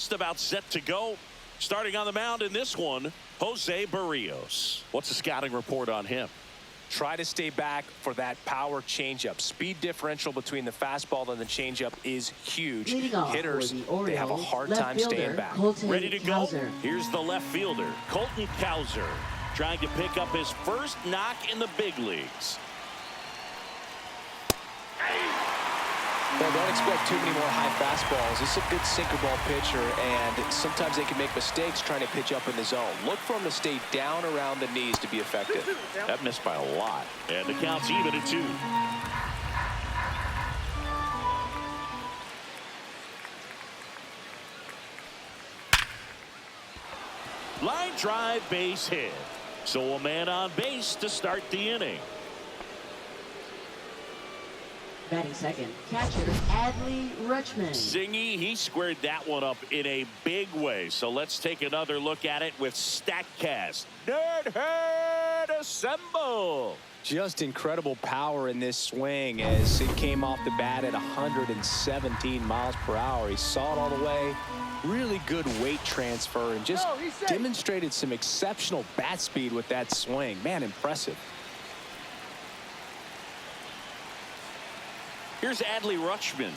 Just about set to go. Starting on the mound in this one, Jose Barrios. What's the scouting report on him? Try to stay back for that power changeup. Speed differential between the fastball and the changeup is huge. Hitters, they have a hard time staying back. Ready to go. Here's the left fielder, Colton Cowser, trying to pick up his first knock in the big leagues. Well, don't expect too many more high fastballs. This is a good sinker ball pitcher, and sometimes they can make mistakes trying to pitch up in the zone. Look for him to stay down around the knees to be effective. That missed by a lot. And the count's even at 2. Line drive, base hit. So a man on base to start the inning. Batting second, catcher Adley Rutschman. Zingy, he squared that one up in a big way. So let's take another look at it with StatCast. Nerd Herd assemble. Just incredible power in this swing as it came off the bat at 117 miles per hour. He saw it all the way. Really good weight transfer and just demonstrated some exceptional bat speed with that swing. Man, impressive. Here's Adley Rutschman.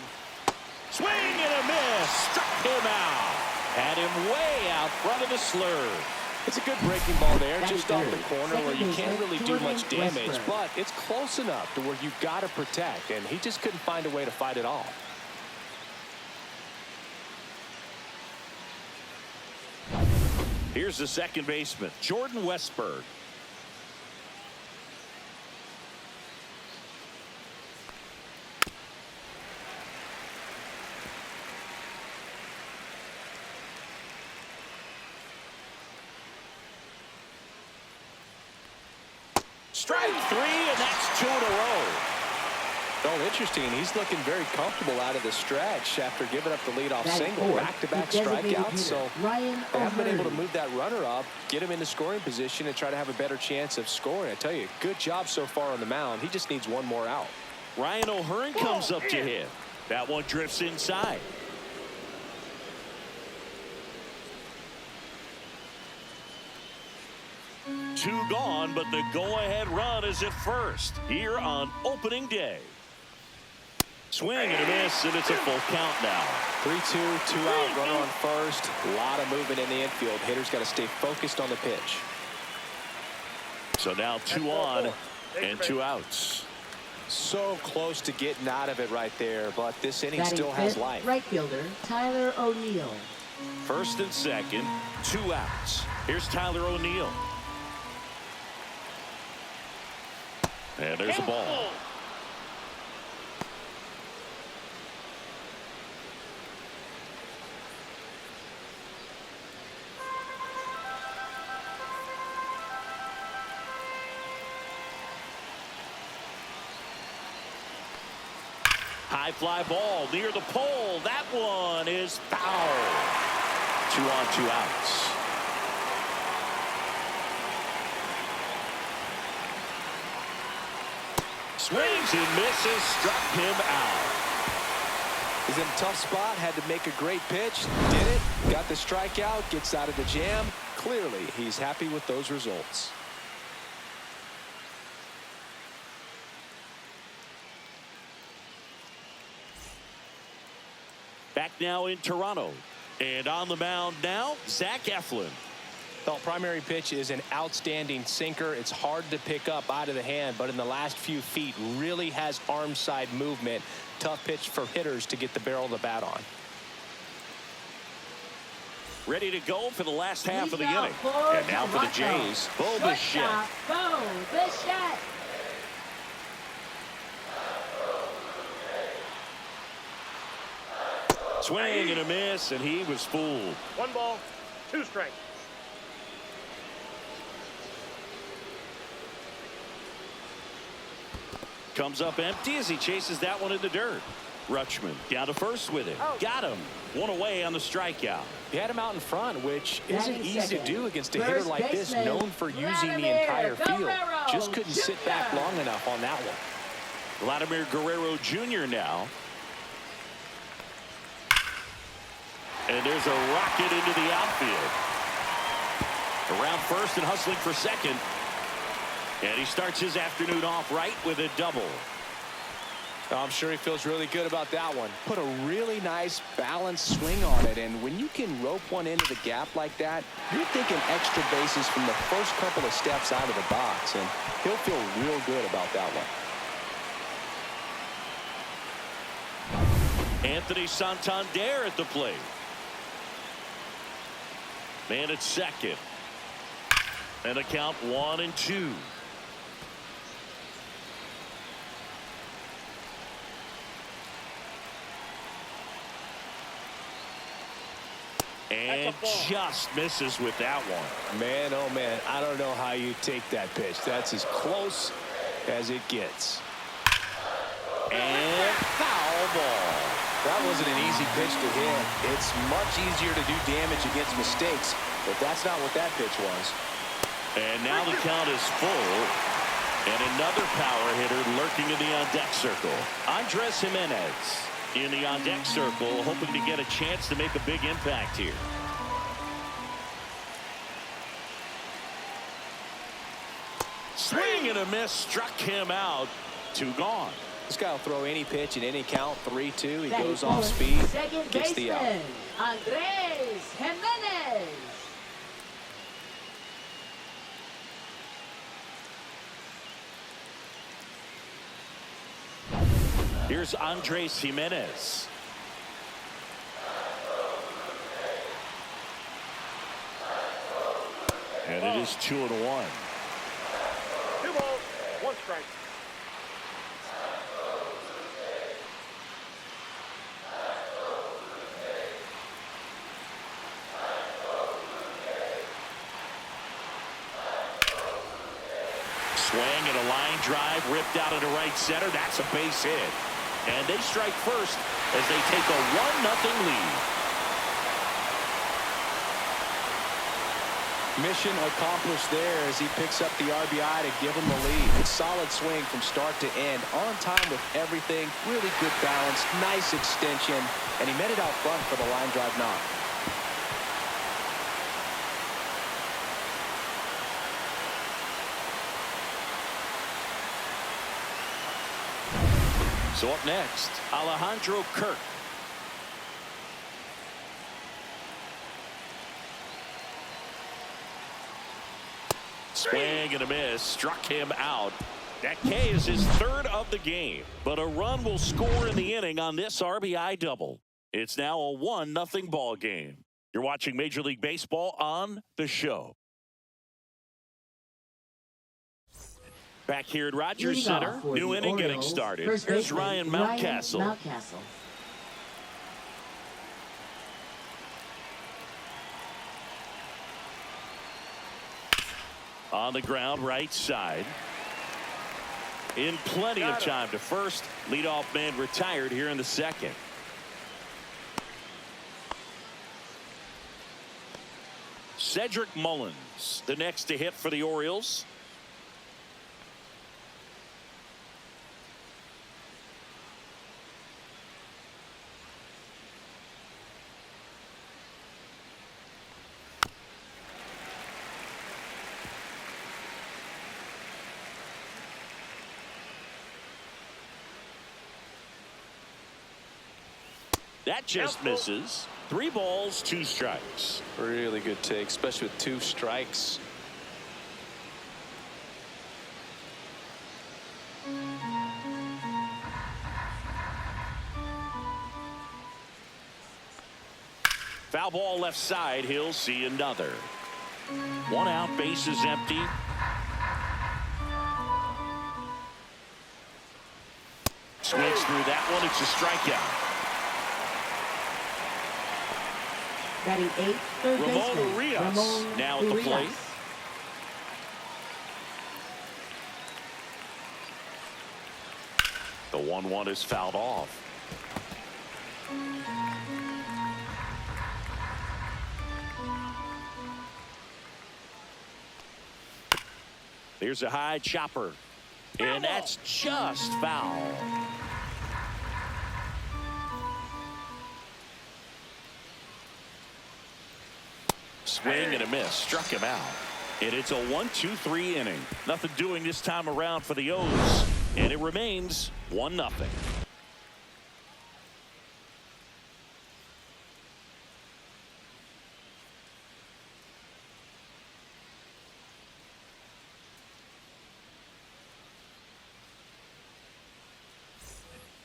Swing and a miss. Struck him out. Had him way out front of the slurve. It's a good breaking ball there, just off the corner where you can't really do much damage, but it's close enough to where you've got to protect, and he just couldn't find a way to fight it off. Here's the second baseman, Jordan Westberg. Strike 3, and that's 2 in a row. Oh, interesting. He's looking very comfortable out of the stretch after giving up the leadoff single. Back-to-back strikeouts, so they haven't been able to move that runner up, get him into scoring position, and try to have a better chance of scoring. I tell you, good job so far on the mound. He just needs one more out. Ryan O'Hearn comes up to hit. That one drifts inside. Two gone, but the go-ahead run is at first here on opening day. Swing and a miss, and it's a full count now. 3-2, 2 out, runner on first. A lot of movement in the infield. Hitter's got to stay focused on the pitch. So now 2 on and 2 outs. So close to getting out of it right there, but this inning still has life. Right fielder Tyler O'Neill. First and second, 2 outs. Here's Tyler O'Neill. And there's the ball. High fly ball near the pole. That one is foul. 2 on, 2 outs. Swings and misses, struck him out. He's in a tough spot, had to make a great pitch, did it, got the strikeout, gets out of the jam. Clearly, he's happy with those results. Back now in Toronto. And on the mound now, Zach Eflin. The primary pitch is an outstanding sinker. It's hard to pick up out of the hand, but in the last few feet really has arm side movement. Tough pitch for hitters to get the barrel of the bat on. Ready to go for the last half of the inning. And now for the Jays, Bo Bichette. Bo Bichette. Swing and a miss, and he was fooled. 1 ball, 2 strikes. Comes up empty as he chases that one in the dirt. Rutschman down to first with it. Got him. 1 away on the strikeout. He had him out in front, which isn't easy to do against a hitter like this, known for using the entire field. Just couldn't sit back long enough on that one. Vladimir Guerrero Jr. now. And there's a rocket into the outfield. Around first and hustling for second. And he starts his afternoon off right with a double. I'm sure he feels really good about that one. Put a really nice balanced swing on it, and when you can rope one into the gap like that, you're thinking extra bases from the first couple of steps out of the box, and he'll feel real good about that one. Anthony Santander at the plate. Man at second. And a count 1-2. And just misses with that one. Man, oh man, I don't know how you take that pitch. That's as close as it gets. And foul ball. That wasn't an easy pitch to hit. It's much easier to do damage against mistakes, but that's not what that pitch was. And now the count is full. And another power hitter lurking in the on-deck circle. Andres Jimenez in the on-deck circle, hoping to get a chance to make a big impact here. Swing and a miss, struck him out. 2 gone. This guy will throw any pitch in any count. 3-2. He goes off speed, gets the out. Andres Jimenez. Here's Andres Jimenez. And it is 2-1. 2 balls, 1 strike. Swing and a line drive ripped out into right center. That's a base hit. And they strike first as they take a 1-0 lead. Mission accomplished there as he picks up the RBI to give him the lead. A solid swing from start to end. On time with everything. Really good balance. Nice extension. And he met it out front for the line drive knock. So up next, Alejandro Kirk. Swing and a miss, struck him out. That K is his 3rd of the game, but a run will score in the inning on this RBI double. It's now a 1-0 ball game. You're watching Major League Baseball on The Show. Back here at Rogers Center, new inning getting started. Here's Ryan Mountcastle. On the ground, right side. In plenty of time to first. Leadoff man retired here in the 2nd. Cedric Mullins, the next to hit for the Orioles. That just misses. 3 balls, 2 strikes. Really good take, especially with 2 strikes. Foul ball left side. He'll see another. 1 out, bases empty. Swings through that one. It's a strikeout. Batting 8th, 3rd Ramon baseman. Urias now at the plate. The 1-1 is fouled off. Here's a high chopper. And that's just foul. Swing and a miss. Struck him out. And it's a 1-2-3 inning. Nothing doing this time around for the O's. And it remains 1-0.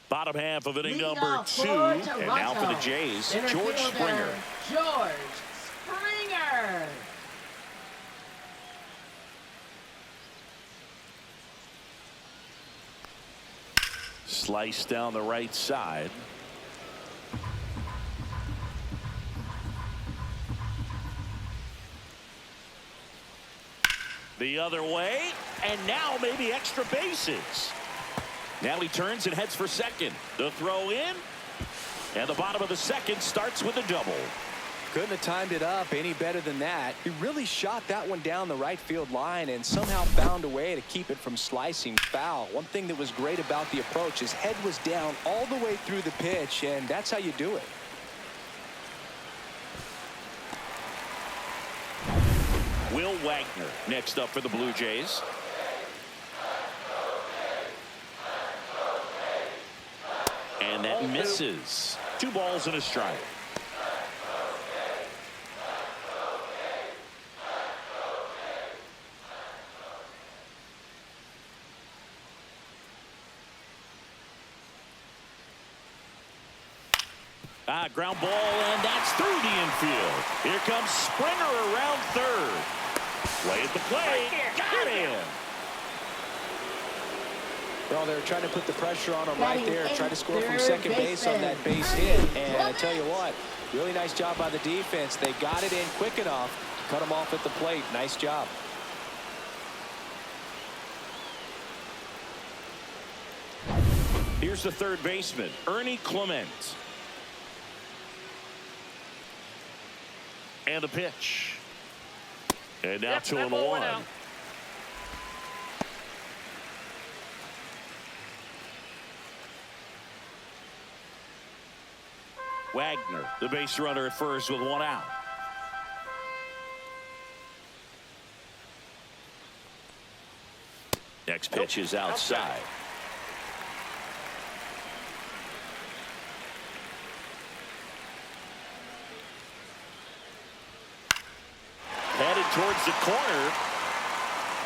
Bottom half of inning number 2. And now for the Jays, George Springer. George Springer. Slice down the right side. The other way, and now maybe extra bases. Now he turns and heads for second. The throw in, and the bottom of the second starts with a double. Couldn't have timed it up any better than that. He really shot that one down the right field line and somehow found a way to keep it from slicing foul. One thing that was great about the approach, his head was down all the way through the pitch, and that's how you do it. Will Wagner next up for the Blue Jays. And that misses. 2 balls and a strike. Ground ball, and that's through the infield. Here comes Springer around third. Play at the plate. Got him. Well, they're trying to put the pressure on him right there. Try to score from second base on that base hit. And I tell you what, really nice job by the defense. They got it in quick enough. Cut him off at the plate. Nice job. Here's the third baseman, Ernie Clement. And a pitch. And now 2-1. Wagner, the base runner at first with 1 out. Next pitch is outside. Headed towards the corner.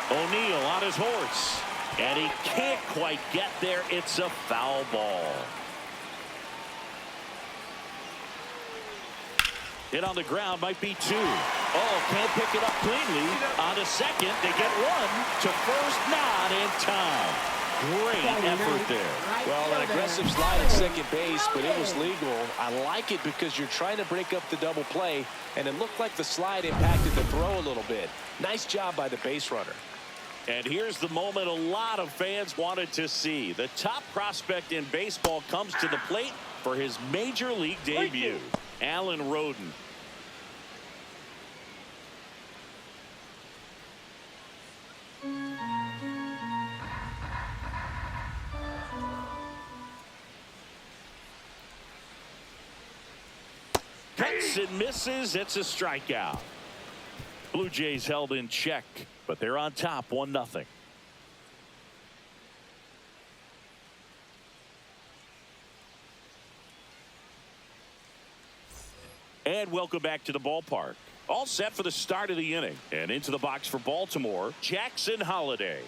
O'Neill on his horse. And he can't quite get there. It's a foul ball. Hit on the ground, might be 2. Oh, can't pick it up cleanly. On to second, they get 1 to first, not in time. Great effort there. Well, an aggressive slide at second base, but it was legal. I like it because you're trying to break up the double play, and it looked like the slide impacted the throw a little bit. Nice job by the base runner. And here's the moment a lot of fans wanted to see. The top prospect in baseball comes to the plate for his major league debut. Alan Roden. Cuts and misses. It's a strikeout. Blue Jays held in check, but they're on top 1-0. And welcome back to the ballpark. All set for the start of the inning. And into the box for Baltimore, Jackson Holliday.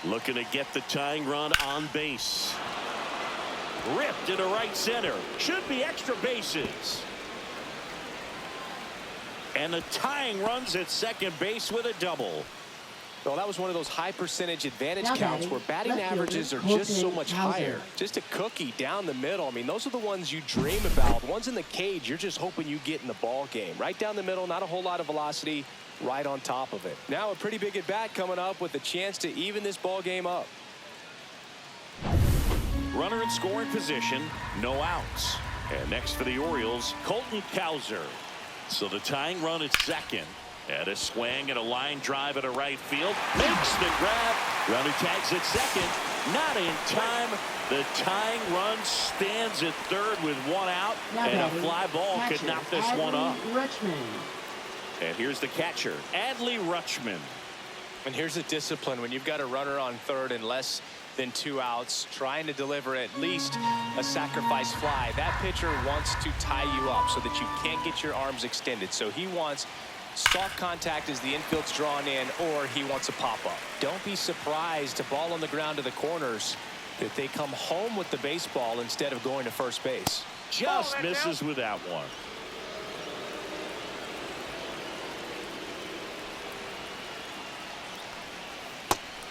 Looking to get the tying run on base. Ripped into right center. Should be extra bases. And the tying runs at second base with a double. Well, that was one of those high percentage advantage counts where batting averages are just so much higher. Just a cookie down the middle. I mean, those are the ones you dream about. Ones in the cage, you're just hoping you get in the ball game. Right down the middle, not a whole lot of velocity, right on top of it. Now a pretty big at bat coming up with a chance to even this ball game up. Runner in scoring position, no outs. And next for the Orioles, Colton Cowser. So the tying run at second. And a swing and a line drive at a right field. Makes the grab. Runner tags at second. Not in time. The tying run stands at third with one out. And a fly ball could knock this one up. And here's the catcher, Adley Rutschman. And here's the discipline when you've got a runner on third and less than 2 outs, trying to deliver at least a sacrifice fly. That pitcher wants to tie you up so that you can't get your arms extended. So he wants soft contact as the infield's drawn in, or he wants a pop-up. Don't be surprised, a ball on the ground to the corners, that they come home with the baseball instead of going to first base. Just misses with that one.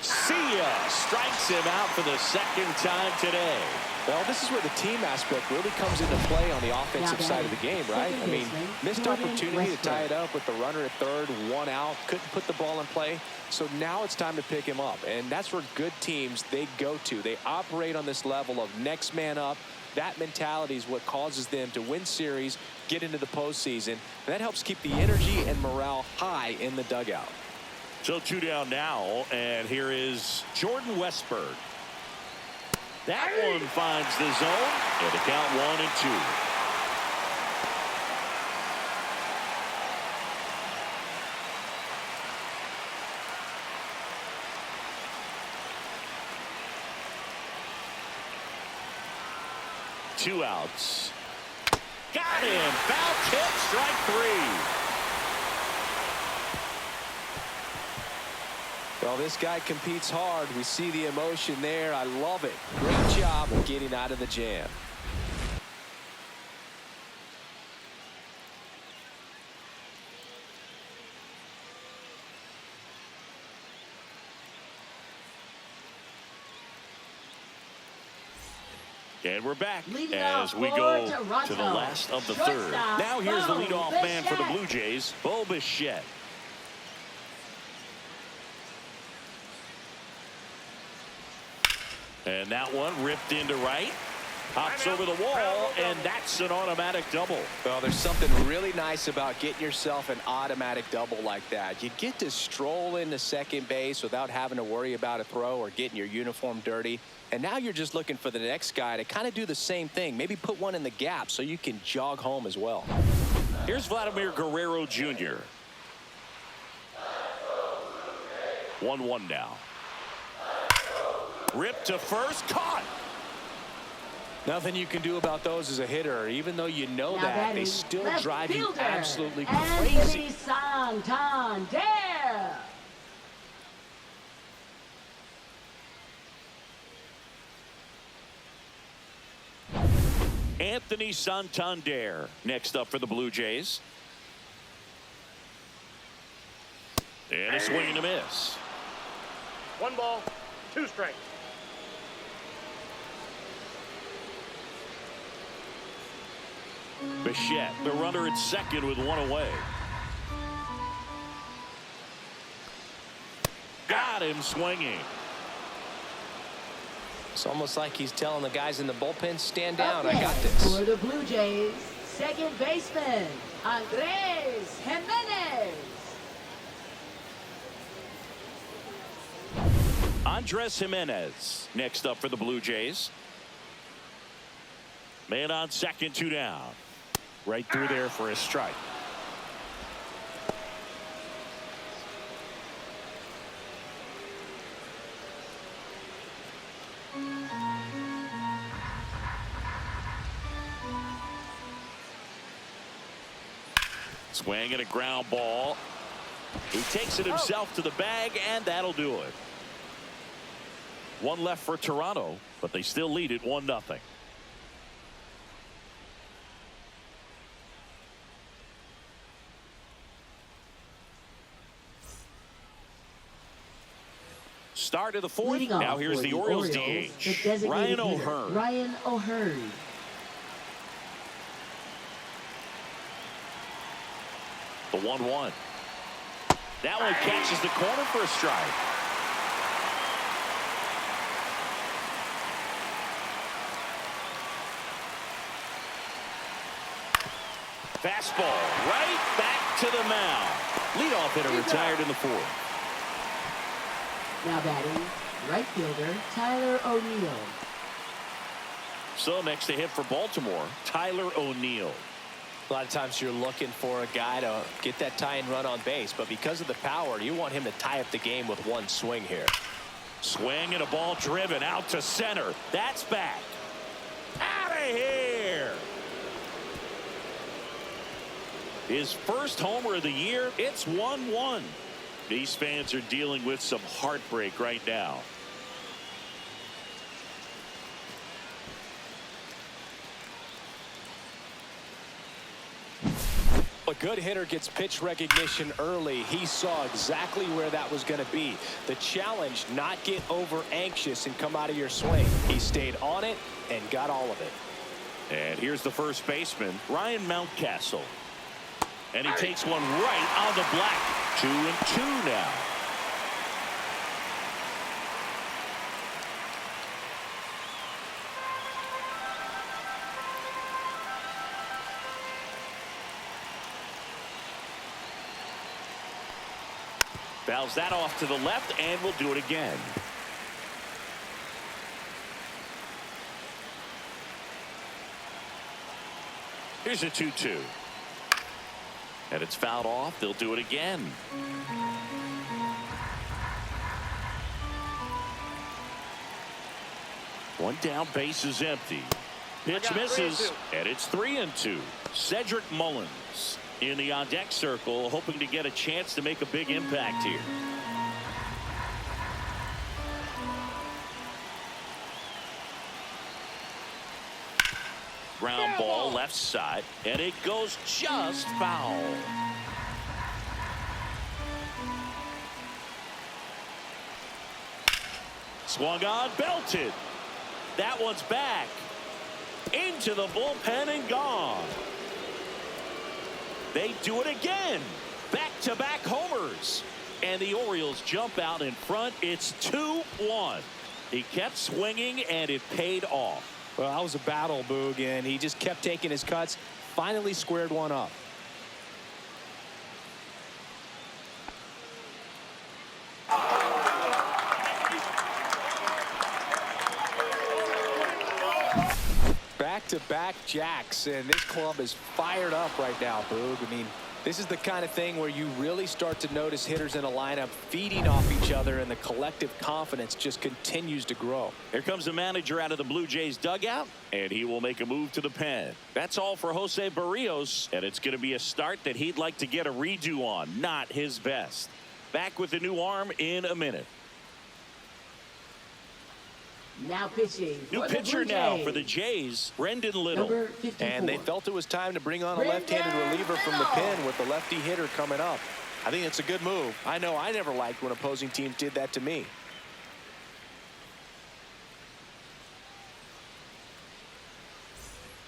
See ya. Strikes him out for the second time today. Well, this is where the team aspect really comes into play on the offensive side of the game, right? I mean, missed opportunity to tie it up with the runner at third, 1 out, couldn't put the ball in play. So now it's time to pick him up, and that's where good teams, they go to. They operate on this level of next man up. That mentality is what causes them to win series, get into the postseason, and that helps keep the energy and morale high in the dugout. So 2 down now, and here is Jordan Westburg. That one finds the zone, and the count 1-2. Two outs. Got him. Foul tip, strike 3. Well, this guy competes hard. We see the emotion there. I love it. Great job of getting out of the jam. And we're back as we go to the last of the third. Now here's the leadoff man for the Blue Jays, Bo Bichette. And that one ripped into right. Hops over the wall, and that's an automatic double. Well, there's something really nice about getting yourself an automatic double like that. You get to stroll into second base without having to worry about a throw or getting your uniform dirty. And now you're just looking for the next guy to kind of do the same thing. Maybe put one in the gap so you can jog home as well. Here's Vladimir Guerrero Jr. 1-1 now. Ripped to first, caught. Nothing you can do about those as a hitter. Even though you know that, they still drive you absolutely crazy. Santander. Anthony Santander next up for the Blue Jays. And a swing and a miss. 1 ball, 2 strikes. Bichette, the runner at second with one away. Got him swinging. It's almost like he's telling the guys in the bullpen, stand down, I got this. For the Blue Jays, second baseman, Andres Jimenez. Andres Jimenez next up for the Blue Jays. Man on second, 2 down. Right through there for a strike. Swing and a ground ball. He takes it himself to the bag, and that'll do it. One left for Toronto, but they still lead it 1-0. Start of the fourth. Now here's the Orioles DH, Ryan O'Hearn. Ryan O'Hearn. The 1-1. That one catches the corner for a strike. Fastball right back to the mound. Leadoff hitter retired in the fourth. Now batting, right fielder Tyler O'Neill. So next to hit for Baltimore, Tyler O'Neill. A lot of times you're looking for a guy to get that tying run on base, but because of the power, you want him to tie up the game with one swing here. Swing and a ball driven out to center. That's back. Out of here. His first homer of the year. It's 1-1. These fans are dealing with some heartbreak right now. A good hitter gets pitch recognition early. He saw exactly where that was going to be. The challenge, not get over anxious and come out of your swing. He stayed on it and got all of it. And here's the first baseman, Ryan Mountcastle. And he takes one right on the black. 2-2 now. Fouls that off to the left, and we'll do it again. Here's a 2-2. And it's fouled off. They'll do it again. One down, base is empty. Pitch misses, and it's 3-2. Cedric Mullins in the on-deck circle, hoping to get a chance to make a big impact here. Ground ball left side, and it goes just foul. Swung on, belted. That one's back into the bullpen and gone. They do it again. Back-to-back homers. And the Orioles jump out in front. It's 2-1. He kept swinging, and it paid off. Well, that was a battle, Boog, and he just kept taking his cuts. Finally squared one up. Back-to-back jacks, and this club is fired up right now, Boog. I mean, this is the kind of thing where you really start to notice hitters in a lineup feeding off each other, and the collective confidence just continues to grow. Here comes the manager out of the Blue Jays dugout, and he will make a move to the pen. That's all for Jose Barrios, and it's going to be a start that he'd like to get a redo on. Not his best. Back with the new arm in a minute. Now pitching. New pitcher now for the Jays, Brendan Little. And they felt it was time to bring on a left-handed reliever from the pen with the lefty hitter coming up. I think it's a good move. I know I never liked when opposing teams did that to me.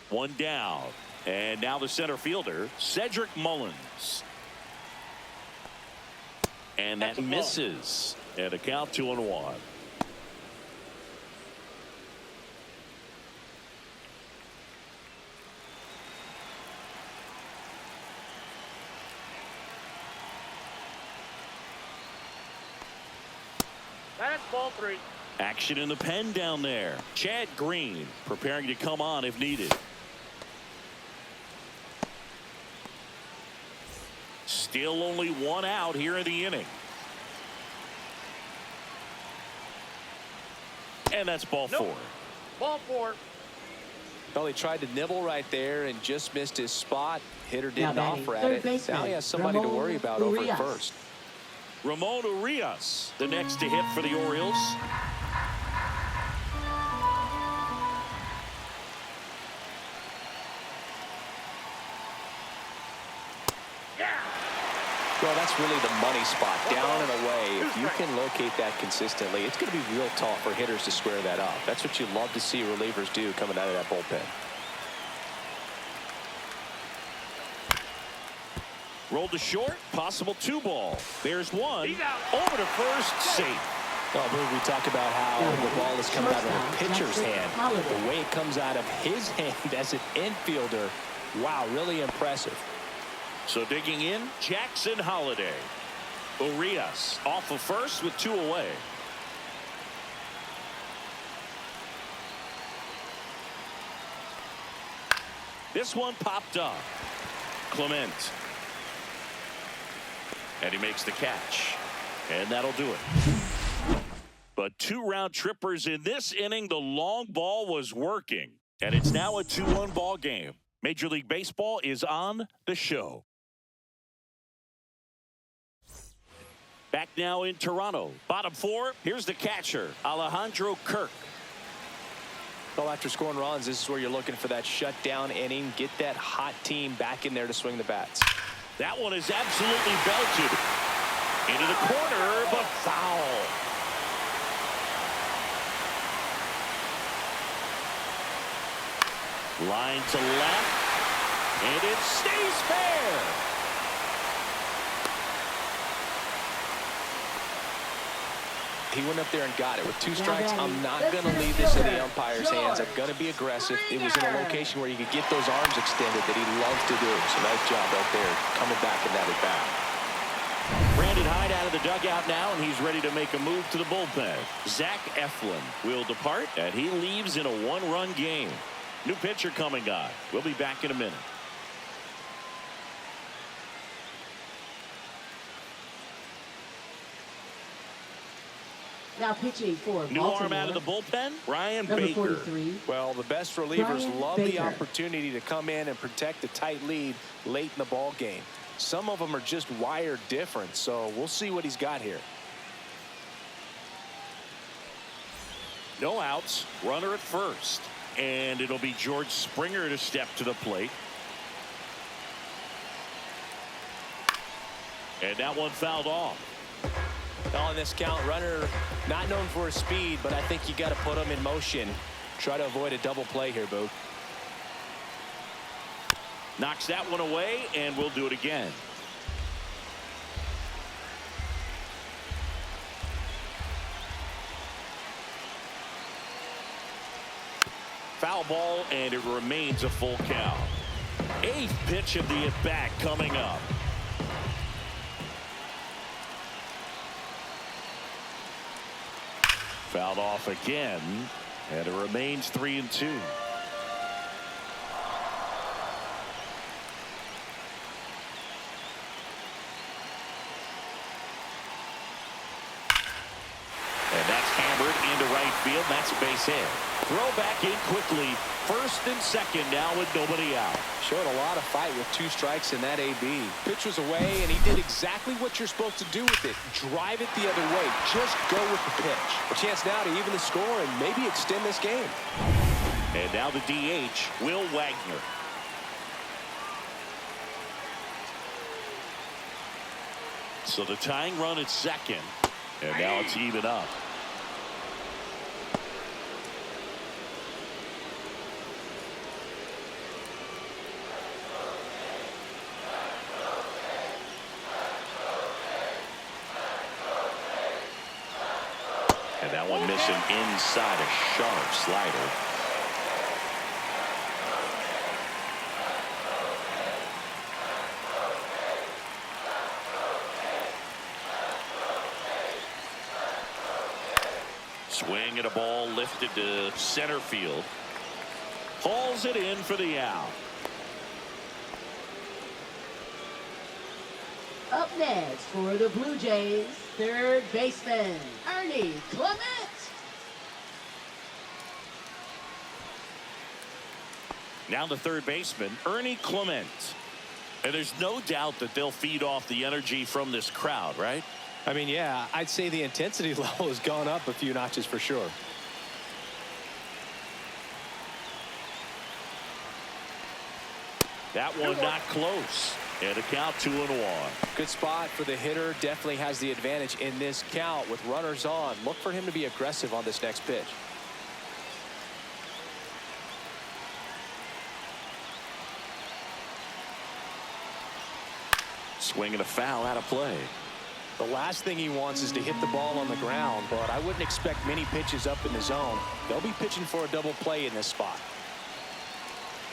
One down. And now the center fielder, Cedric Mullins. And that misses. And a count 2-1. That's ball 3. Action in the pen down there. Chad Green preparing to come on if needed. Still only one out here in the inning. And that's ball 4. Ball 4. Well, he tried to nibble right there and just missed his spot. Hitter didn't offer at it. Now he has somebody to worry about over at first. Ramon Urias, the next to hit for the Orioles. Well, that's really the money spot, down and away. If you can locate that consistently, it's going to be real tough for hitters to square that up. That's what you love to see relievers do coming out of that bullpen. Rolled to short, possible 2-ball. There's one. Over to first, safe. Well, Boog, we talked about how the ball is coming out of a pitcher's hand. The way it comes out of his hand as an infielder, wow, really impressive. So digging in, Jackson Holiday. Orioles off of first with 2 away. This one popped up. Clement. And he makes the catch. And that'll do it. But 2 round trippers in this inning. The long ball was working. And it's now a 2-1 ball game. Major League Baseball is on the show. Back now in Toronto. Bottom 4. Here's the catcher, Alejandro Kirk. Well, after scoring runs, this is where you're looking for that shutdown inning. Get that hot team back in there to swing the bats. That one is absolutely belted. Into the corner, but foul. Line to left. And it stays fair. He went up there and got it. With 2 strikes, I'm not going to leave this in the umpire's hands. I'm going to be aggressive. It was in a location where you could get those arms extended that he loves to do. So nice job right there, coming back in that at-bat. Brandon Hyde out of the dugout now, and he's ready to make a move to the bullpen. Zach Eflin will depart, and he leaves in a 1-run game. New pitcher coming on. We'll be back in a minute. Now pitching for New Baltimore. arm out of the bullpen, Ryan Number Baker. 43. Well, the best relievers Ryan love Baker. the opportunity to come in and protect a tight lead late in the ball game. Some of them are just wired different, so we'll see what he's got here. No outs, runner at first. And it'll be George Springer to step to the plate. And that one fouled off. On this count, runner not known for his speed, but I think you got to put him in motion. Try to avoid a double play here, Boo. Knocks that one away, and we'll do it again. Foul ball, and it remains a full count. 8th pitch of the at-bat coming up. Fouled off again, and it remains 3-2. And that's hammered into right field. That's a base hit. Throw back in quickly. First and second now with nobody out. Showed a lot of fight with 2 strikes in that AB. Pitch was away, and he did exactly what you're supposed to do with it. Drive it the other way. Just go with the pitch. A chance now to even the score and maybe extend this game. And now the DH, Will Wagner. So the tying run at second. And now it's even up. And that one missing inside a sharp slider. Swing at a ball lifted to center field. Hauls it in for the out. Up next for the Blue Jays, 3rd baseman, Ernie Clement. Now the 3rd baseman, Ernie Clement. And there's no doubt that they'll feed off the energy from this crowd, right? I mean, yeah, I'd say the intensity level has gone up a few notches for sure. That one not close. And a count 2-1. Good spot for the hitter. Definitely has the advantage in this count with runners on. Look for him to be aggressive on this next pitch. Swing and a foul out of play. The last thing he wants is to hit the ball on the ground, but I wouldn't expect many pitches up in the zone. They'll be pitching for a double play in this spot.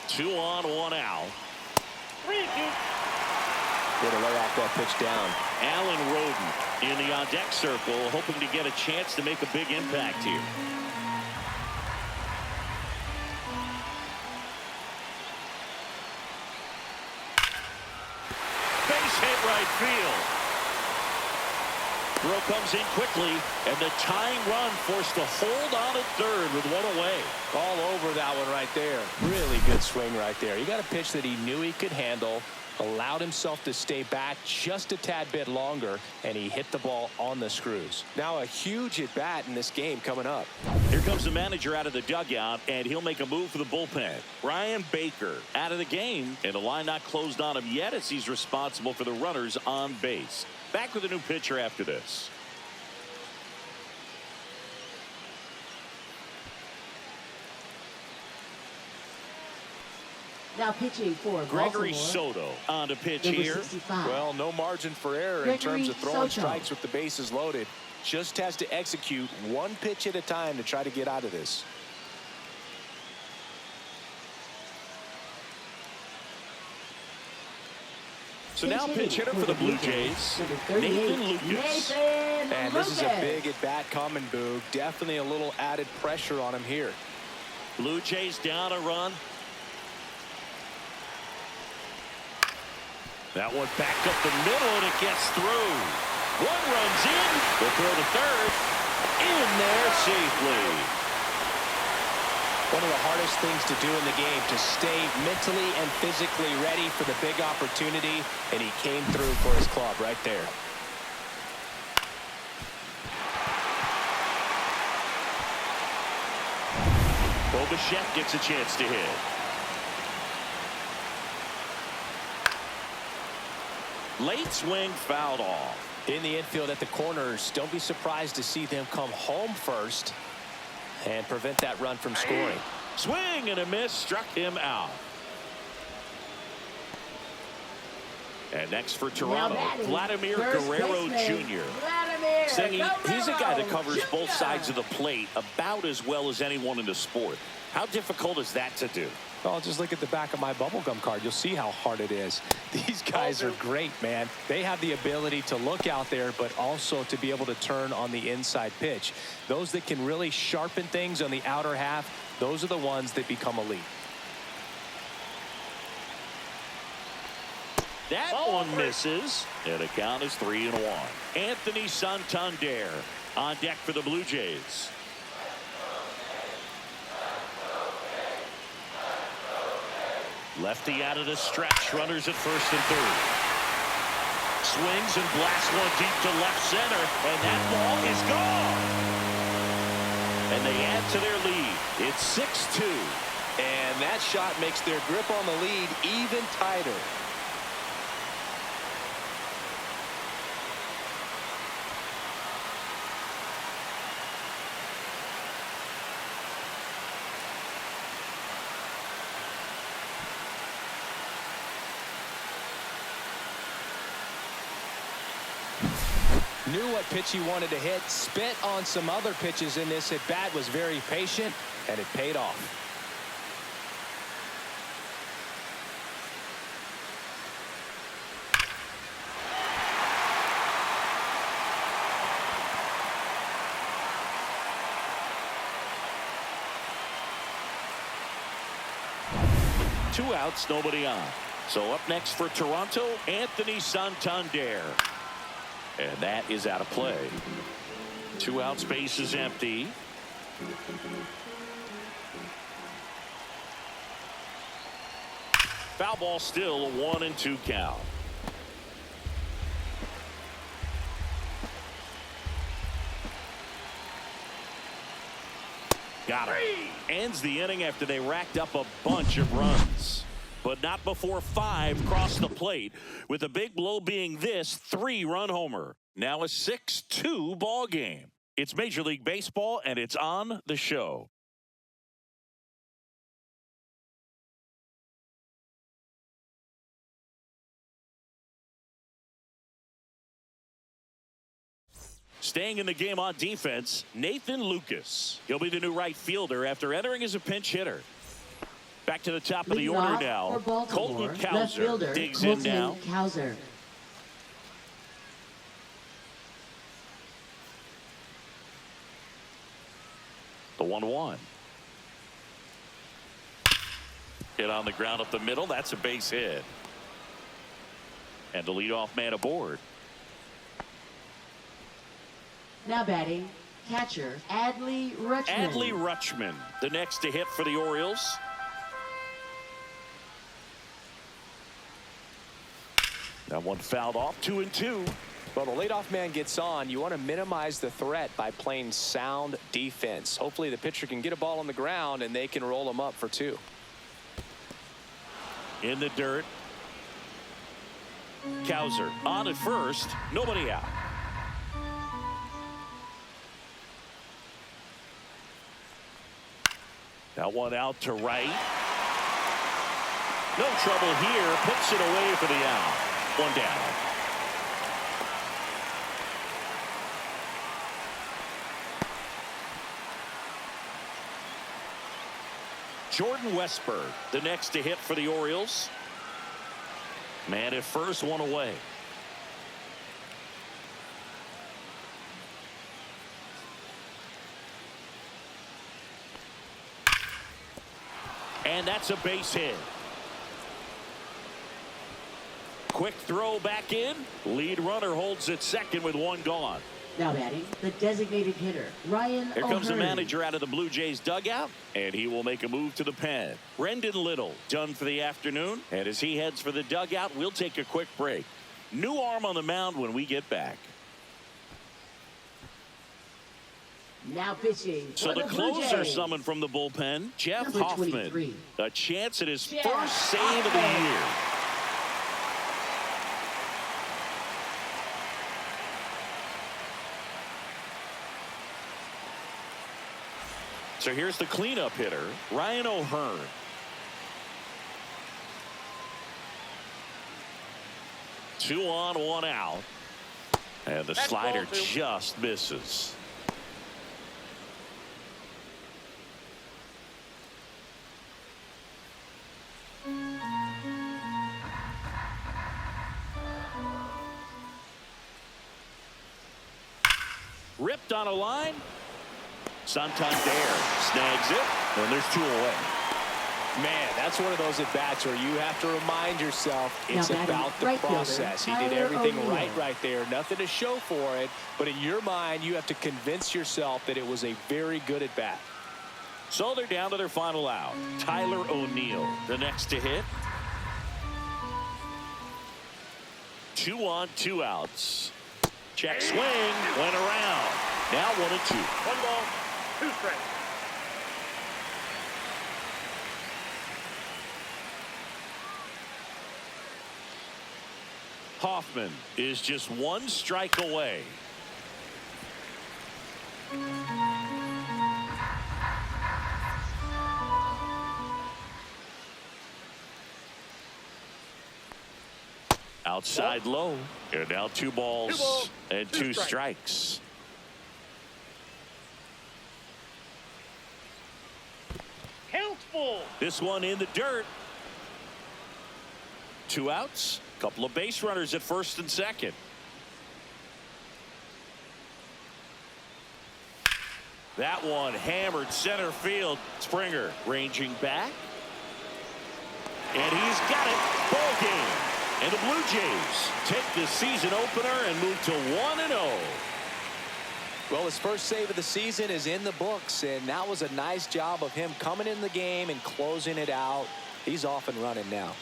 2 on, 1 out. Way to lay off that pitch down. Alan Roden in the on-deck circle, hoping to get a chance to make a big impact here. Base hit right field. Throw comes in quickly, and the tying run forced to hold on at third with one away. All over that one right there. Really good swing right there. He got a pitch that he knew he could handle, allowed himself to stay back just a tad bit longer, and he hit the ball on the screws. Now a huge at bat in this game coming up. Here comes the manager out of the dugout, and he'll make a move for the bullpen. Brian Baker out of the game, and the line not closed on him yet as he's responsible for the runners on base. Back with a new pitcher after this. Now pitching for Gregory Baltimore, Soto on to pitch number here. 65. Well, no margin for error in terms of throwing strikes with the bases loaded. Just has to execute one pitch at a time to try to get out of this. So now pitch hitter for the Blue Jays, Nathan Lucas. And this is a big at bat coming, Boog. Definitely a little added pressure on him here. Blue Jays down a run. That one backed up the middle, and it gets through. One runs in. The throw to third. In there safely. One of the hardest things to do in the game, to stay mentally and physically ready for the big opportunity, and he came through for his club right there. Bichette gets a chance to hit. Late swing fouled off. In the infield at the corners, don't be surprised to see them come home first and prevent that run from scoring. Swing and a miss, struck him out. And next for Toronto, Vladimir Guerrero Jr. Saying he's a guy that covers both sides of the plate about as well as anyone in the sport. How difficult is that to do? Well, just look at the back of my bubblegum card. You'll see how hard it is. These guys are great, man. They have the ability to look out there, but also to be able to turn on the inside pitch. Those that can really sharpen things on the outer half, those are the ones that become elite. That one misses, and the count is 3-1. Anthony Santander on deck for the Blue Jays. Lefty out of the stretch, runners at first and third. Swings and blasts one deep to left center, and that ball is gone. And they add to their lead. It's 6-2. And that shot makes their grip on the lead even tighter. Knew what pitch he wanted to hit, spit on some other pitches in this at bat, was very patient, and it paid off. Two outs, nobody on. So up next for Toronto, Anthony Santander. And that is out of play. 2 outs, base is empty. Foul ball, still a 1-2 count. Got it. Ends the inning after they racked up a bunch of runs. But not before 5 crossed the plate, with the big blow being this 3-run homer. Now a 6-2 ball game. It's Major League Baseball, and it's on the show. Staying in the game on defense, Nathan Lucas. He'll be the new right fielder after entering as a pinch hitter. Back to the top of the order now. Colton Cowser digs in now. The 1-1. Hit on the ground up the middle. That's a base hit. And the leadoff man aboard. Now batting, catcher Adley Rutschman. Adley Rutschman, the next to hit for the Orioles. That one fouled off. 2-2. Well, the leadoff man gets on. You want to minimize the threat by playing sound defense. Hopefully the pitcher can get a ball on the ground and they can roll him up for 2. In the dirt. Cowser on at first. Nobody out. That one out to right. No trouble here. Puts it away for the out. 1 down. Jordan Westburg, the next to hit for the Orioles. Man at first, 1 away. And that's a base hit. Quick throw back in. Lead runner holds at second with 1 gone. Now batting, the designated hitter, Ryan Here comes the O'Hearn. manager out of the Blue Jays dugout, and he will make a move to the pen. Brendan Little done for the afternoon, and as he heads for the dugout, we'll take a quick break. New arm on the mound when we get back. Now pitching. So for the Blue closer Jays. summoned from the bullpen, Jeff Number Hoffman. 23. A chance at his Jeff first save of the Hoffman. year. So here's the cleanup hitter, Ryan O'Hearn. Two on, 1 out. And the That's slider ball 2. just misses. Ripped on a line. Santander snags it, and there's 2 away. Man, that's one of those at-bats where you have to remind yourself it's Now batting, about the right fielder, process. He did Tyler everything O'Neill. right there. Nothing to show for it. But in your mind, you have to convince yourself that it was a very good at-bat. So they're down to their final out. Tyler O'Neill, the next to hit. 2 on, 2 outs. Check swing, went around. Now 1-2. 1 ball, 2 strikes. Hoffman is just 1 strike away. Outside low. And now 2 balls, 2 balls, and 2 2 strikes. Count's full. This one in the dirt. 2 outs. Couple of base runners at first and second. That one hammered center field. Springer ranging back. And he's got it. Ball game. And the Blue Jays take the season opener and move to 1-0. Well, his first save of the season is in the books, and that was a nice job of him coming in the game and closing it out. He's off and running now.